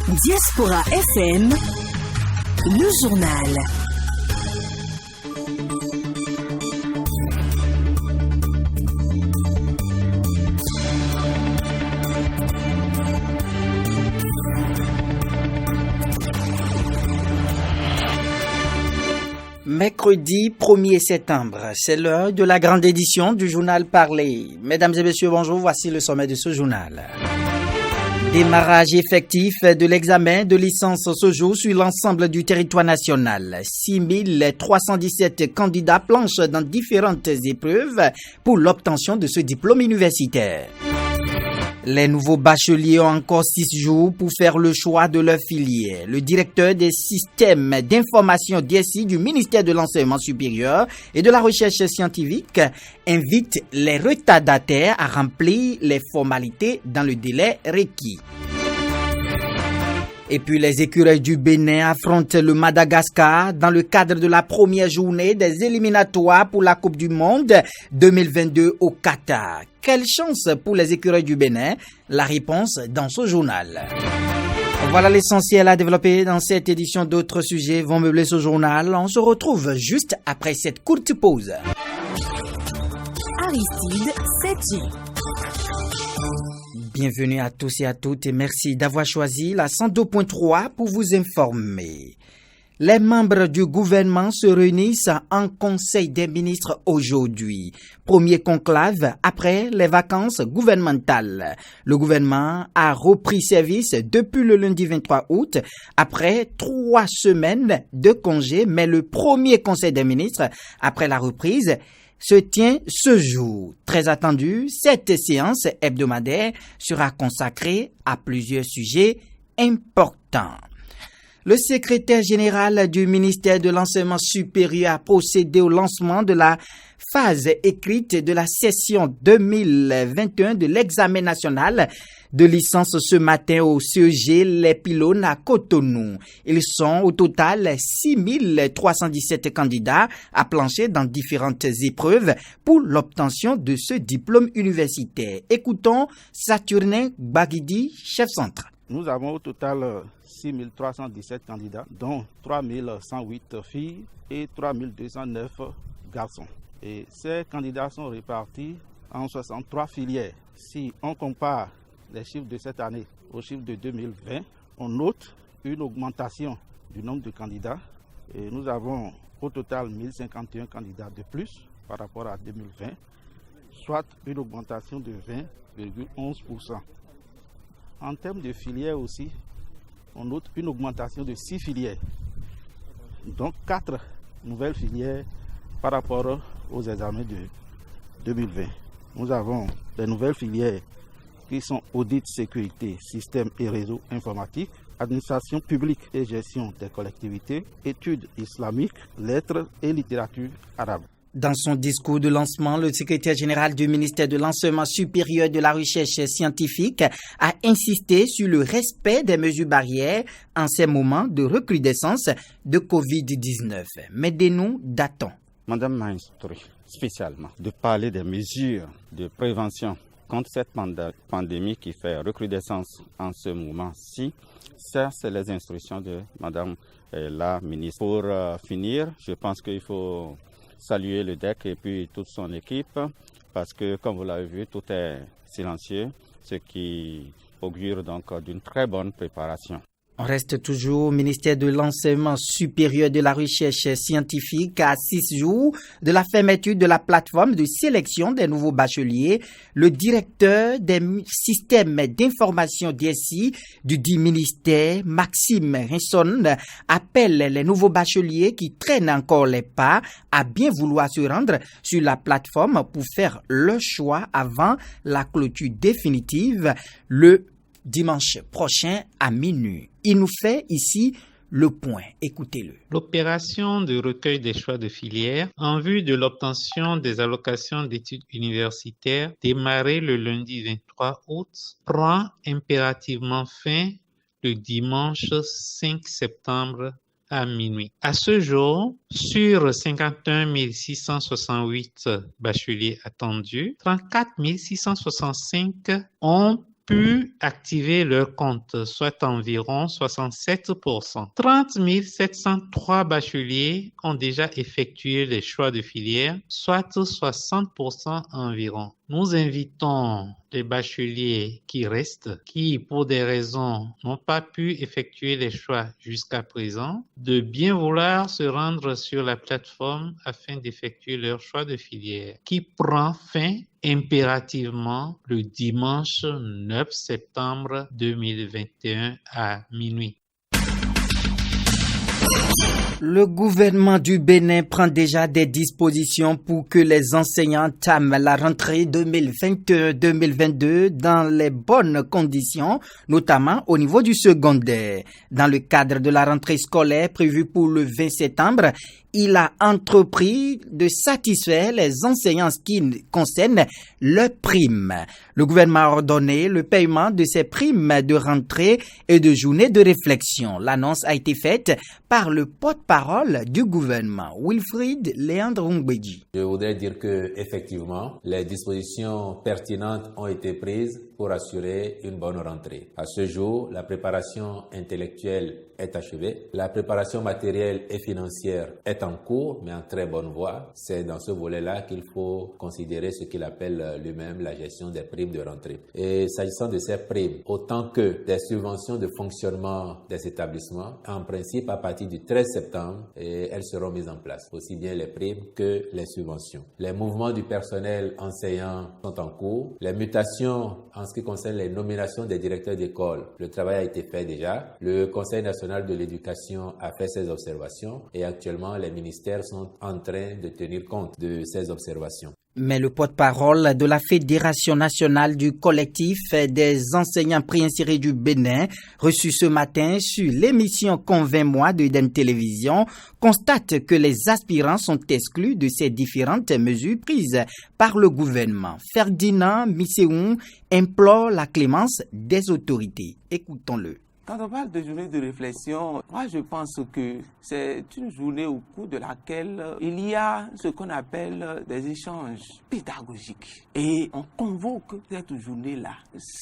Diaspora FM, le journal. Mercredi 1er septembre, c'est l'heure de la grande édition du journal Parler. Mesdames et messieurs, bonjour, voici le sommet de ce journal. Démarrage effectif de l'examen de licence ce jour sur l'ensemble du territoire national. 6317 candidats planchent dans différentes épreuves pour l'obtention de ce diplôme universitaire. Les nouveaux bacheliers ont encore 6 jours pour faire le choix de leur filière. Le directeur des systèmes d'information DSI du ministère de l'Enseignement supérieur et de la Recherche scientifique invite les retardataires à remplir les formalités dans le délai requis. Et puis les écureuils du Bénin affrontent le Madagascar dans le cadre de la première journée des éliminatoires pour la Coupe du Monde 2022 au Qatar. Quelle chance pour les écureuils du Bénin? La réponse dans ce journal. Voilà l'essentiel à développer dans cette édition. D'autres sujets vont meubler ce journal. On se retrouve juste après cette courte pause. Aristide Sethi. Bienvenue à tous et à toutes et merci d'avoir choisi la 102.3 pour vous informer. Les membres du gouvernement se réunissent en Conseil des ministres aujourd'hui. Premier conclave après les vacances gouvernementales. Le gouvernement a repris service depuis le lundi 23 août après 3 semaines de congé, mais le premier Conseil des ministres après la reprise se tient ce jour. Très attendu, cette séance hebdomadaire sera consacrée à plusieurs sujets importants. Le secrétaire général du ministère de l'Enseignement supérieur a procédé au lancement de la phase écrite de la session 2021 de l'examen national de licence ce matin au CEG Les Pylônes à Cotonou. Ils sont au total 6317 candidats à plancher dans différentes épreuves pour l'obtention de ce diplôme universitaire. Écoutons Saturnin Baguidi, chef centre. Nous avons au total 6317 candidats, dont 3108 filles et 3209 garçons. Et ces candidats sont répartis en 63 filières. Si on compare les chiffres de cette année aux chiffres de 2020, on note une augmentation du nombre de candidats. Et nous avons au total 1051 candidats de plus par rapport à 2020, soit une augmentation de 20,11%. En termes de filières aussi, on note une augmentation de 6 filières, donc 4 nouvelles filières par rapport aux examens de 2020. Nous avons des nouvelles filières qui sont audit, sécurité, système et réseau informatique, administration publique et gestion des collectivités, études islamiques, lettres et littérature arabe. Dans son discours de lancement, le secrétaire général du ministère de l'Enseignement supérieur et de la Recherche scientifique a insisté sur le respect des mesures barrières en ces moments de recrudescence de Covid-19. Mais nous datons. Madame m'a instruit spécialement de parler des mesures de prévention contre cette pandémie qui fait recrudescence en ce moment-ci. Ça, c'est les instructions de Madame la ministre. Pour finir, je pense qu'il faut saluer le DEC et puis toute son équipe parce que, comme vous l'avez vu, tout est silencieux, ce qui augure donc d'une très bonne préparation. On reste toujours au ministère de l'Enseignement supérieur de la Recherche scientifique à 6 jours de la fermeture de la plateforme de sélection des nouveaux bacheliers. Le directeur des systèmes d'information DSI du dit ministère, Maxime Rinson, appelle les nouveaux bacheliers qui traînent encore les pas à bien vouloir se rendre sur la plateforme pour faire le choix avant la clôture définitive le dimanche prochain à minuit. Il nous fait ici le point. Écoutez-le. L'opération de recueil des choix de filière en vue de l'obtention des allocations d'études universitaires démarrée le lundi 23 août prend impérativement fin le dimanche 5 septembre à minuit. À ce jour, sur 51 668 bacheliers attendus, 34 665 ont pu activer leur compte, soit environ 67%. 30 703 bacheliers ont déjà effectué les choix de filière, soit 60% environ. Nous invitons les bacheliers qui restent, qui pour des raisons n'ont pas pu effectuer les choix jusqu'à présent, de bien vouloir se rendre sur la plateforme afin d'effectuer leur choix de filière, qui prend fin impérativement le dimanche 9 septembre 2021 à minuit. Le gouvernement du Bénin prend déjà des dispositions pour que les enseignants entament la rentrée 2021-2022 dans les bonnes conditions, notamment au niveau du secondaire. Dans le cadre de la rentrée scolaire prévue pour le 20 septembre, il a entrepris de satisfaire les enseignants qui concernent leurs primes. Le gouvernement a ordonné le paiement de ces primes de rentrée et de journée de réflexion. L'annonce a été faite par le porte-parole du gouvernement, Wilfried Léandre Ngbeji. Je voudrais dire que effectivement, les dispositions pertinentes ont été prises pour assurer une bonne rentrée. À ce jour, la préparation intellectuelle est achevée. La préparation matérielle et financière est en cours, mais en très bonne voie. C'est dans ce volet-là qu'il faut considérer ce qu'il appelle lui-même la gestion des primes de rentrée. Et s'agissant de ces primes, autant que des subventions de fonctionnement des établissements, en principe, à partir du 13 septembre, elles seront mises en place, aussi bien les primes que les subventions. Les mouvements du personnel enseignant sont en cours. Les mutations en ce qui concerne les nominations des directeurs d'école, le travail a été fait déjà. Le Conseil national de l'éducation a fait ses observations et actuellement les ministères sont en train de tenir compte de ces observations. Mais le porte-parole de la Fédération nationale du collectif des enseignants préinsérés du Bénin, reçu ce matin sur l'émission Convainc-moi de Eden Télévision, constate que les aspirants sont exclus de ces différentes mesures prises par le gouvernement. Ferdinand Misséoun implore la clémence des autorités. Écoutons-le. Quand on parle de journée de réflexion, moi je pense que c'est une journée au cours de laquelle il y a ce qu'on appelle des échanges pédagogiques. Et on convoque cette journée-là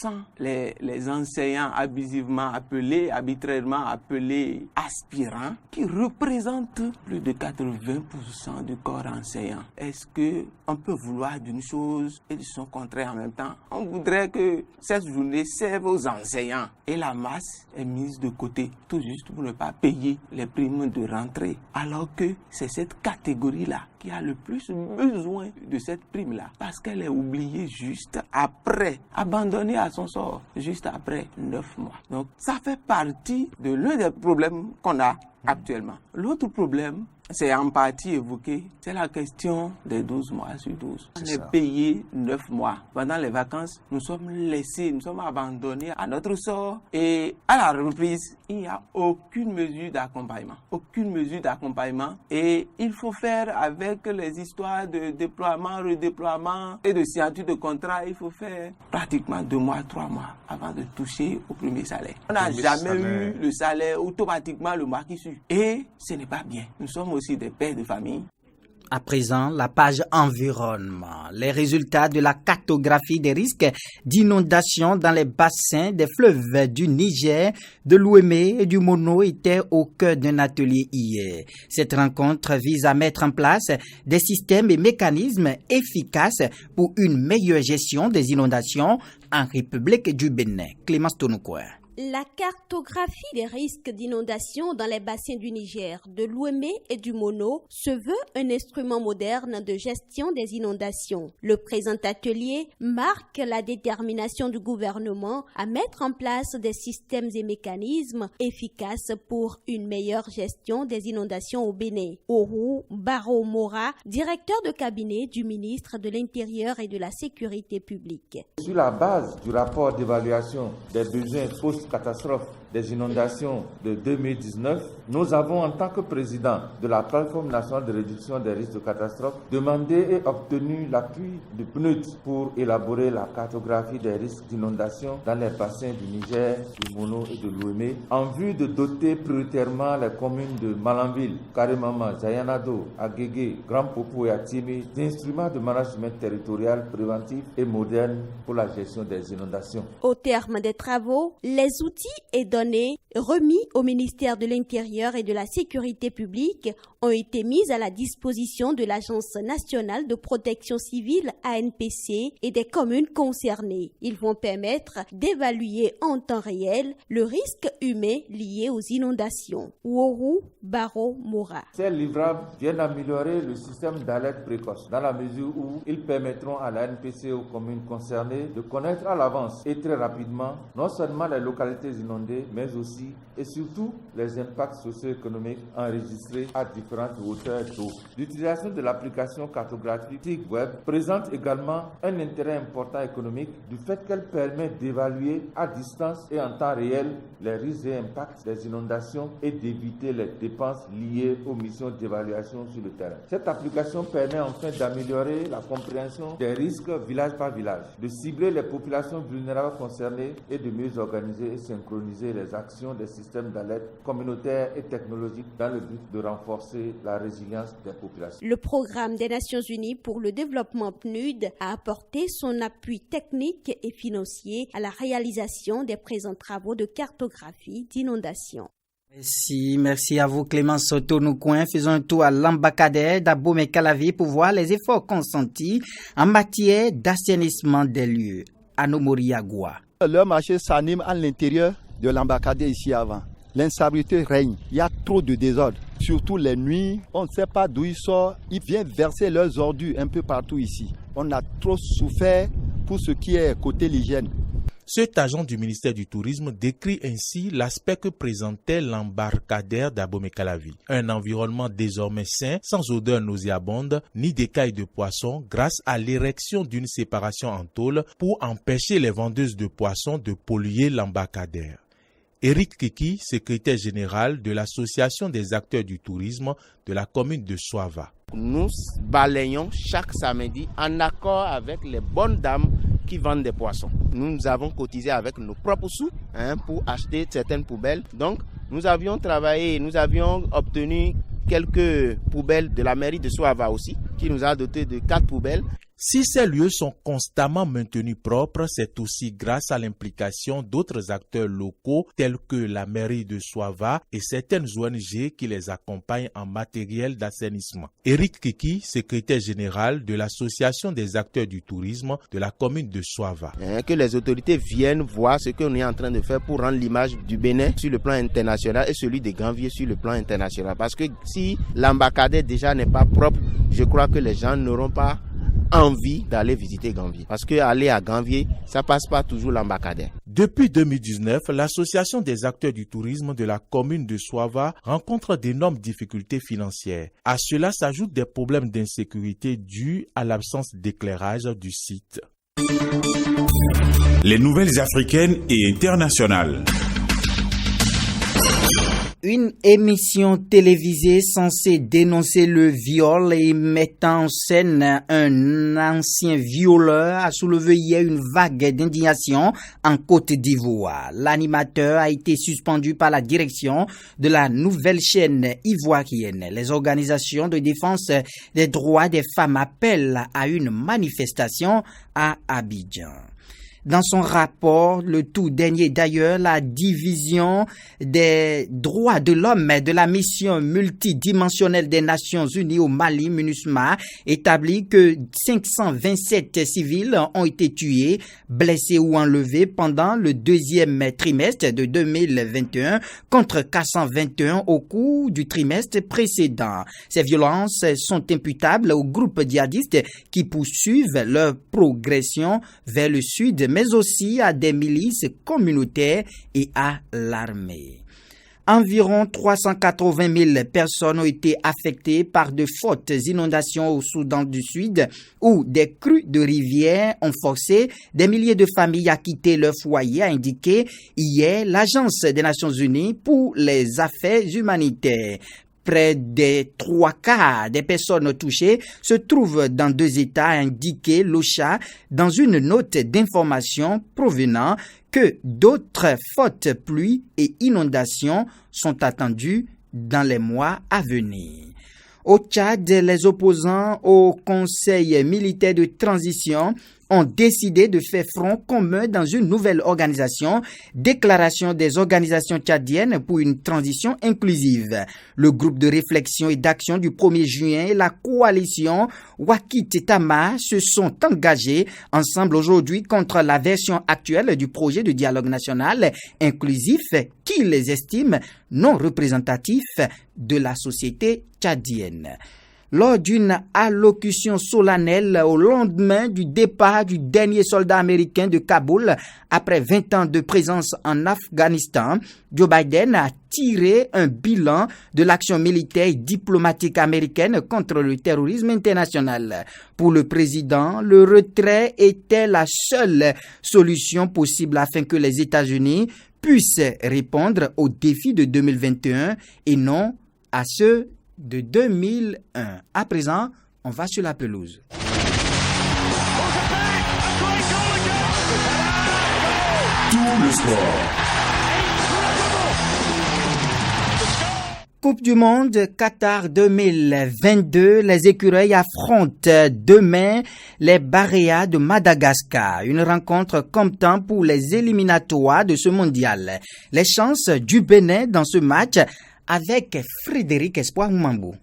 sans les enseignants abusivement appelés, arbitrairement appelés aspirants, qui représentent plus de 80% du corps enseignant. Est-ce qu'on peut vouloir d'une chose et de son contraire en même temps? On voudrait que cette journée serve aux enseignants et la masse est mise de côté, tout juste pour ne pas payer les primes de rentrée. Alors que c'est cette catégorie-là qui a le plus besoin de cette prime-là, parce qu'elle est oubliée juste après, abandonnée à son sort, juste après 9 mois. Donc ça fait partie de l'un des problèmes qu'on a actuellement. L'autre problème, c'est en partie évoqué, c'est la question des 12 mois sur 12. On est payé 9 mois. Pendant les vacances, nous sommes laissés, nous sommes abandonnés à notre sort. Et à la reprise, il n'y a aucune mesure d'accompagnement. Aucune mesure d'accompagnement. Et il faut faire avec les histoires de déploiement, redéploiement et de signature de contrat. Il faut faire pratiquement 2 mois, 3 mois avant de toucher au premier salaire. On n'a jamais eu le salaire automatiquement le mois qui suit. Et ce n'est pas bien. Nous sommes aussi des pères de famille. À présent, la page environnement. Les résultats de la cartographie des risques d'inondation dans les bassins des fleuves du Niger, de l'Ouémé et du Mono étaient au cœur d'un atelier hier. Cette rencontre vise à mettre en place des systèmes et mécanismes efficaces pour une meilleure gestion des inondations en République du Bénin. Clémence Tonoukoua. La cartographie des risques d'inondation dans les bassins du Niger, de l'Ouémé et du Mono se veut un instrument moderne de gestion des inondations. Le présent atelier marque la détermination du gouvernement à mettre en place des systèmes et mécanismes efficaces pour une meilleure gestion des inondations au Bénin. Oru Baro Mora, directeur de cabinet du ministre de l'Intérieur et de la Sécurité publique. Sur la base du rapport d'évaluation des besoins post catastrophe des inondations de 2019, nous avons, en tant que président de la plateforme nationale de réduction des risques de catastrophe, demandé et obtenu l'appui du PNUD pour élaborer la cartographie des risques d'inondation dans les bassins du Niger, du Mono et de l'Ouémé, en vue de doter prioritairement les communes de Malanville, Karemama, Zayanado, Agégué, Grand Popo et Atimi d'instruments de management territorial préventif et moderne pour la gestion des inondations. Au terme des travaux, les outils et données remis au ministère de l'Intérieur et de la Sécurité publique ont été mis à la disposition de l'Agence nationale de protection civile ANPC et des communes concernées. Ils vont permettre d'évaluer en temps réel le risque humain lié aux inondations. Ouourou Baro Moura. Ces livrables viennent améliorer le système d'alerte précoce dans la mesure où ils permettront à l'ANPC et aux communes concernées de connaître à l'avance et très rapidement non seulement les localités inondées mais aussi et surtout les impacts socio-économiques enregistrés à différentes hauteurs d'eau. L'utilisation de l'application cartographique web présente également un intérêt important économique du fait qu'elle permet d'évaluer à distance et en temps réel les risques et impacts des inondations et d'éviter les dépenses liées aux missions d'évaluation sur le terrain. Cette application permet enfin d'améliorer la compréhension des risques village par village, de cibler les populations vulnérables concernées et de mieux organiser et synchroniser les actions des systèmes d'alerte communautaires et technologiques dans le but de renforcer la résilience des populations. Le programme des Nations Unies pour le développement PNUD a apporté son appui technique et financier à la réalisation des présents travaux de cartographie d'inondation. Merci à vous Clémence Tournoucoin. Faisons un tour à l'Ambacadère d'Abomey-Calavi pour voir les efforts consentis en matière d'assainissement des lieux. Anomori Agua. Le marché s'anime à l'intérieur de l'Ambacadère ici avant. L'insalubrité règne, il y a trop de désordre, surtout les nuits, on ne sait pas d'où ils sortent, ils viennent verser leurs ordures un peu partout ici. On a trop souffert pour ce qui est côté l'hygiène. Cet agent du ministère du Tourisme décrit ainsi l'aspect que présentait l'embarcadère d'Abomey-Calavi. Un environnement désormais sain, sans odeur nauséabonde, ni d'écailles de poissons, grâce à l'érection d'une séparation en tôle pour empêcher les vendeuses de poissons de polluer l'embarcadère. Éric Kiki, secrétaire général de l'Association des acteurs du tourisme de la commune de Soava. Nous balayons chaque samedi en accord avec les bonnes dames qui vendent des poissons. Nous avons cotisé avec nos propres sous pour acheter certaines poubelles. Donc nous avions travaillé, nous avions obtenu quelques poubelles de la mairie de Soava aussi, qui nous a doté de 4 poubelles. Si ces lieux sont constamment maintenus propres, c'est aussi grâce à l'implication d'autres acteurs locaux tels que la mairie de Soava et certaines ONG qui les accompagnent en matériel d'assainissement. Éric Kiki, secrétaire général de l'Association des acteurs du tourisme de la commune de Soava. Que les autorités viennent voir ce qu'on est en train de faire pour rendre l'image du Bénin sur le plan international et celui des Gambiers sur le plan international. Parce que si l'embarcadère déjà n'est pas propre, je crois que les gens n'auront pas envie d'aller visiter Gambier. Parce que aller à Gambier, ça passe pas toujours l'embarcadère. Depuis 2019, l'association des acteurs du tourisme de la commune de Soava rencontre d'énormes difficultés financières. À cela s'ajoutent des problèmes d'insécurité dus à l'absence d'éclairage du site. Les nouvelles africaines et internationales. Une émission télévisée censée dénoncer le viol et mettant en scène un ancien violeur a soulevé hier une vague d'indignation en Côte d'Ivoire. L'animateur a été suspendu par la direction de la nouvelle chaîne ivoirienne. Les organisations de défense des droits des femmes appellent à une manifestation à Abidjan. Dans son rapport, le tout dernier d'ailleurs, la division des droits de l'homme de la mission multidimensionnelle des Nations Unies au Mali, MINUSMA, établit que 527 civils ont été tués, blessés ou enlevés pendant le deuxième trimestre de 2021 contre 421 au cours du trimestre précédent. Ces violences sont imputables aux groupes djihadistes qui poursuivent leur progression vers le sud, mais aussi à des milices communautaires et à l'armée. Environ 380 000 personnes ont été affectées par de fortes inondations au Soudan du Sud, où des crues de rivières ont forcé des milliers de familles à quitter leur foyer, a indiqué hier l'Agence des Nations Unies pour les affaires humanitaires. Près des 3/4 des personnes touchées se trouvent dans 2 États, a indiqué l'OCHA dans une note d'information provenant que d'autres fortes pluies et inondations sont attendues dans les mois à venir. Au Tchad, les opposants au Conseil militaire de transition ont décidé de faire front commun dans une nouvelle organisation, Déclaration des organisations tchadiennes pour une transition inclusive. Le groupe de réflexion et d'action du 1er juin et la coalition Wakit Tama se sont engagés ensemble aujourd'hui contre la version actuelle du projet de dialogue national inclusif qu'ils estiment non représentatif de la société tchadienne. Lors d'une allocution solennelle au lendemain du départ du dernier soldat américain de Kaboul après 20 ans de présence en Afghanistan, Joe Biden a tiré un bilan de l'action militaire et diplomatique américaine contre le terrorisme international. Pour le président, le retrait était la seule solution possible afin que les États-Unis puissent répondre aux défis de 2021 et non à ceux de 2001. À présent, on va sur la pelouse. Tout le sport. Coupe du monde Qatar 2022, les écureuils affrontent demain les Baréas de Madagascar. Une rencontre comptant pour les éliminatoires de ce mondial. Les chances du Bénin dans ce match avec Frédéric Espoir Oumambou.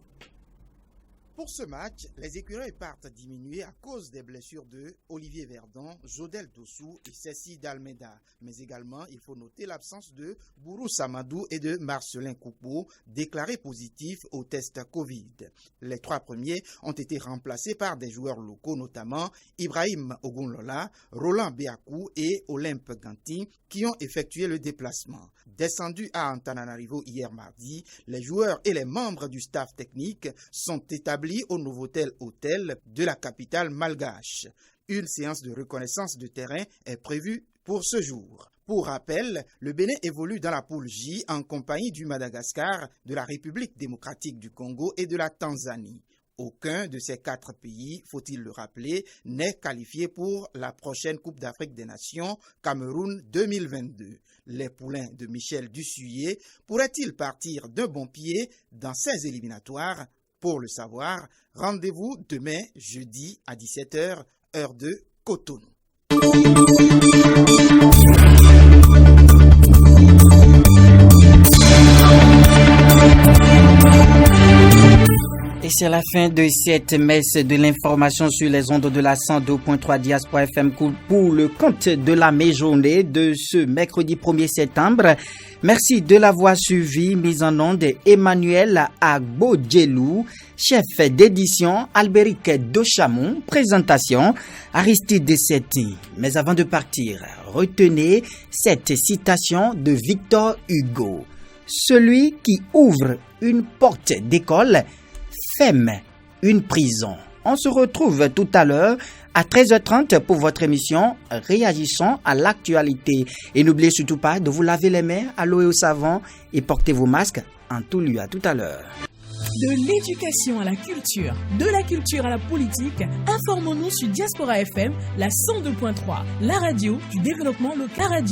Pour ce match, les écureuils partent diminuer à cause des blessures de Olivier Verdon, Jodel Dossou et Cécile d'Almeida. Mais également, il faut noter l'absence de Bourou Samadou et de Marcelin Coupeau, déclarés positifs au test Covid. Les 3 premiers ont été remplacés par des joueurs locaux, notamment Ibrahim Ogunlola, Roland Béakou et Olympe Ganti, qui ont effectué le déplacement. Descendus à Antananarivo hier mardi, les joueurs et les membres du staff technique sont établis au Novotel Hôtel de la capitale malgache. Une séance de reconnaissance de terrain est prévue pour ce jour. Pour rappel, le Bénin évolue dans la poule J en compagnie du Madagascar, de la République démocratique du Congo et de la Tanzanie. Aucun de ces 4 pays, faut-il le rappeler, n'est qualifié pour la prochaine Coupe d'Afrique des Nations Cameroun 2022. Les poulains de Michel Dussuyer pourraient-ils partir d'un bon pied dans ces éliminatoires? Pour le savoir, rendez-vous demain, jeudi à 17h, heure de Cotonou. Et c'est la fin de cette messe de l'information sur les ondes de la 102.3 Diaspora FM pour le compte de la mi-journée de ce mercredi 1er septembre. Merci de l'avoir suivi. Mise en onde Emmanuel Agbodjelou, chef d'édition Albéric Dochamon, présentation Aristide Setti. Mais avant de partir, retenez cette citation de Victor Hugo. Celui qui ouvre une porte d'école ferme une prison. On se retrouve tout à l'heure à 13h30 pour votre émission Réagissons à l'actualité. Et n'oubliez surtout pas de vous laver les mains à l'eau et au savon et portez vos masques en tout lieu. À tout à l'heure. De l'éducation à la culture, de la culture à la politique, informons-nous sur Diaspora FM, la 102.3, la radio du développement local,